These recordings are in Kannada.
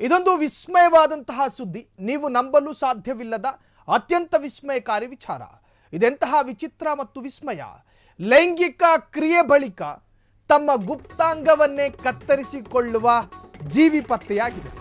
ಇದೊಂದು ವಿಸ್ಮಯವಾದಂತಹ ಸುದ್ದಿ, ನೀವು ನಂಬಲು ಸಾಧ್ಯವಿಲ್ಲದ ಅತ್ಯಂತ ವಿಸ್ಮಯಕಾರಿ ವಿಚಾರ. ಇದೆಂತಹ ವಿಚಿತ್ರ ಮತ್ತು ವಿಸ್ಮಯ. ಲೈಂಗಿಕ ಕ್ರಿಯೆ ಬಳಿಕ ತಮ್ಮ ಗುಪ್ತಾಂಗವನ್ನೇ ಕತ್ತರಿಸಿಕೊಳ್ಳುವ ಜೀವಿ ಪತ್ತೆಯಾಗಿದೆ.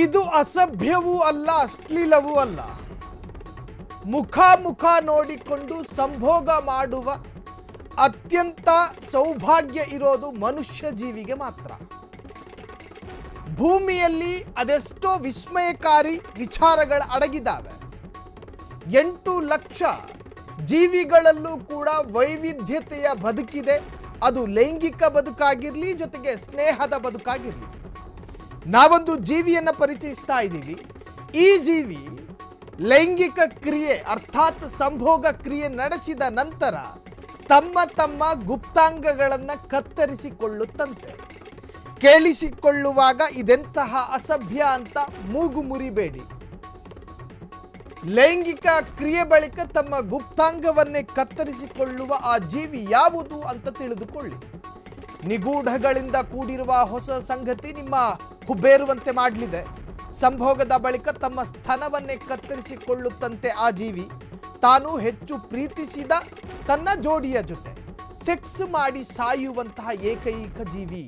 ಇದು ಅಸಭ್ಯವೂ ಅಲ್ಲ, ಅಶ್ಲೀಲವೂ ಅಲ್ಲ. ಮುಖ ನೋಡಿಕೊಂಡು ಸಂಭೋಗ ಮಾಡುವ ಅತ್ಯಂತ ಸೌಭಾಗ್ಯ ಇರೋದು ಮನುಷ್ಯ ಜೀವಿಗೆ ಮಾತ್ರ. ಭೂಮಿಯಲ್ಲಿ ಅದೆಷ್ಟೋ ವಿಸ್ಮಯಕಾರಿ ವಿಚಾರಗಳು ಅಡಗಿದ್ದಾವೆ. 8 ಲಕ್ಷ ಜೀವಿಗಳಲ್ಲೂ ಕೂಡ ವೈವಿಧ್ಯತೆಯ ಬದುಕಿದೆ. ಅದು ಲೈಂಗಿಕ ಬದುಕಾಗಿರಲಿ, ಜೊತೆಗೆ ಸ್ನೇಹದ ಬದುಕಾಗಿರಲಿ. ನಾವೊಂದು ಜೀವಿಯನ್ನು ಪರಿಚಯಿಸ್ತಾ ಇದ್ದೀವಿ. ಈ ಜೀವಿ ಲೈಂಗಿಕ ಕ್ರಿಯೆ ಅರ್ಥಾತ್ ಸಂಭೋಗ ಕ್ರಿಯೆ ನಡೆಸಿದ ನಂತರ ತಮ್ಮ ಗುಪ್ತಾಂಗಗಳನ್ನು ಕತ್ತರಿಸಿಕೊಳ್ಳುತ್ತಂತೆ. ಕೇಳಿಸಿಕೊಳ್ಳುವಾಗ ಇದೆಂತಹ ಅಸಭ್ಯ ಅಂತ ಮೂಗು ಮುರಿಬೇಡಿ. ಲೈಂಗಿಕ ಕ್ರಿಯೆ ಬಳಿಕ ತಮ್ಮ ಗುಪ್ತಾಂಗವನ್ನೇ ಕತ್ತರಿಸಿಕೊಳ್ಳುವ ಆ ಜೀವಿ ಯಾವುದು ಅಂತ ತಿಳಿದುಕೊಳ್ಳಿ. ನಿಗೂಢಗಳಿಂದ ಕೂಡಿರುವ ಹೊಸ ಸಂಗತಿ ನಿಮ್ಮ ಹುಬ್ಬೇರುವಂತೆ ಮಾಡಲಿದೆ. ಸಂಭೋಗದ ಬಳಿಕ ತಮ್ಮ ಸ್ತನವನ್ನೇ ಕತ್ತರಿಸಿಕೊಳ್ಳುತ್ತಂತೆ ಆ ಜೀವಿ. ತಾನು ಹೆಚ್ಚು ಪ್ರೀತಿಸಿದ ತನ್ನ ಜೋಡಿಯ ಜೊತೆ ಸೆಕ್ಸ್ ಮಾಡಿ ಸಾಯುವಂತಹ ಏಕೈಕ ಜೀವಿ.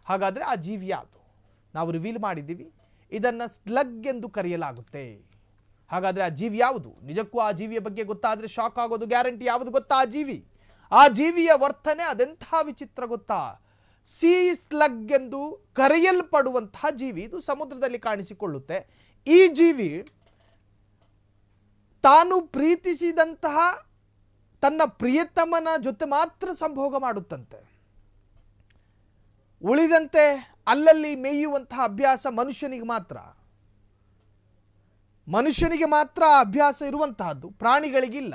ಹಾಗಾದರೆ ಆ ಜೀವಿ ಯಾವುದು? ನಾವು ರಿವೀಲ್ ಮಾಡಿದ್ದೀವಿ. ಇದನ್ನು ಸ್ಲಗ್ ಎಂದು ಕರೆಯಲಾಗುತ್ತೆ. ಹಾಗಾದರೆ ಆ ಜೀವಿ ಯಾವುದು? ನಿಜಕ್ಕೂ ಆ ಜೀವಿಯ ಬಗ್ಗೆ ಗೊತ್ತಾದರೆ ಶಾಕ್ ಆಗೋದು ಗ್ಯಾರಂಟಿ. ಯಾವುದು ಗೊತ್ತಾ ಆ ಜೀವಿ? ಆ ಜೀವಿಯ ವರ್ತನೆ ಅದೆಂಥ ವಿಚಿತ್ರ ಗೊತ್ತಾ? ಸೀ ಸ್ಲಗ್ ಎಂದು ಕರೆಯಲ್ಪಡುವಂತಹ ಜೀವಿ. ಇದು ಸಮುದ್ರದಲ್ಲಿ ಕಾಣಿಸಿಕೊಳ್ಳುತ್ತೆ. ಈ ಜೀವಿ ತಾನು ಪ್ರೀತಿಸಿದಂತಹ ತನ್ನ ಪ್ರಿಯತಮನ ಜೊತೆ ಮಾತ್ರ ಸಂಭೋಗ ಮಾಡುತ್ತಂತೆ. ಉಳಿದಂತೆ ಅಲ್ಲಲ್ಲಿ ಮೇಯುವಂತಹ ಅಭ್ಯಾಸ ಮನುಷ್ಯನಿಗೆ ಮಾತ್ರ ಅಭ್ಯಾಸ ಇರುವಂತಹದ್ದು, ಪ್ರಾಣಿಗಳಿಗಿಲ್ಲ.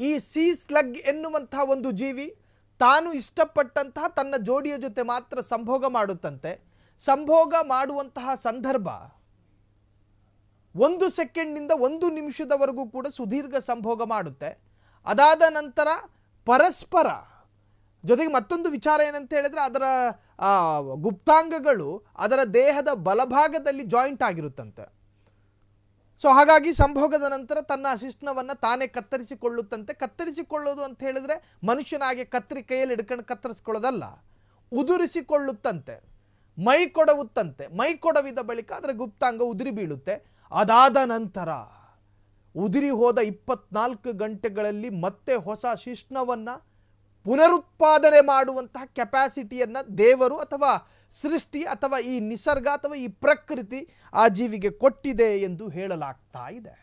ಈ ಸೀ ಸ್ಲಗ್ ಎನ್ನುವಂತಹ ಒಂದು ಜೀವಿ ತಾನು ಇಷ್ಟಪಟ್ಟಂತಹ ತನ್ನ ಜೋಡಿಯ ಜೊತೆ ಮಾತ್ರ ಸಂಭೋಗ ಮಾಡುತ್ತಂತೆ. ಸಂಭೋಗ ಮಾಡುವಂತಹ ಸಂದರ್ಭ 1 ಸೆಕೆಂಡ್ನಿಂದ 1 ನಿಮಿಷದವರೆಗೂ ಕೂಡ ಸುದೀರ್ಘ ಸಂಭೋಗ ಮಾಡುತ್ತೆ. ಅದಾದ ನಂತರ ಪರಸ್ಪರ ಜೊತೆಗೆ ಮತ್ತೊಂದು ವಿಚಾರ ಏನಂತ ಹೇಳಿದ್ರೆ, ಅದರ ಗುಪ್ತಾಂಗಗಳು ಅದರ ದೇಹದ ಬಲಭಾಗದಲ್ಲಿ ಜಾಯಿಂಟ್ ಆಗಿರುತ್ತಂತೆ. ಸೊ ಹಾಗಾಗಿ ಸಂಭೋಗದ ನಂತರ ತನ್ನ ಶಿಶ್ನವನ್ನು ತಾನೇ ಕತ್ತರಿಸಿಕೊಳ್ಳುತ್ತಂತೆ. ಕತ್ತರಿಸಿಕೊಳ್ಳೋದು ಅಂತ ಹೇಳಿದ್ರೆ ಮನುಷ್ಯನಾಗೆ ಕತ್ತರಿ ಕೈಯಲ್ಲಿ ಹಿಡ್ಕೊಂಡು ಕತ್ತರಿಸಿಕೊಳ್ಳೋದಲ್ಲ, ಉದುರಿಸಿಕೊಳ್ಳುತ್ತಂತೆ, ಮೈ ಕೊಡವುತ್ತಂತೆ. ಮೈ ಕೊಡವಿದ ಬಳಿಕ ಅದರ ಗುಪ್ತಾಂಗ ಉದುರಿ ಬೀಳುತ್ತೆ. ಅದಾದ ನಂತರ ಉದುರಿ ಹೋದ 24 ಗಂಟೆಗಳಲ್ಲಿ ಮತ್ತೆ ಹೊಸ ಶಿಶ್ನವನ್ನು ಪುನರುತ್ಪಾದನೆ ಮಾಡುವಂತಹ ಕೆಪಾಸಿಟಿಯನ್ನು ದೇವರು ಅಥವಾ ಸೃಷ್ಟಿ ಅಥವಾ ಈ ನಿಸರ್ಗ ಅಥವಾ ಈ ಪ್ರಕೃತಿ ಆ ಜೀವಿಗೆ ಕೊಟ್ಟಿದೆ ಎಂದು ಹೇಳಲಾಗ್ತಾ ಇದೆ.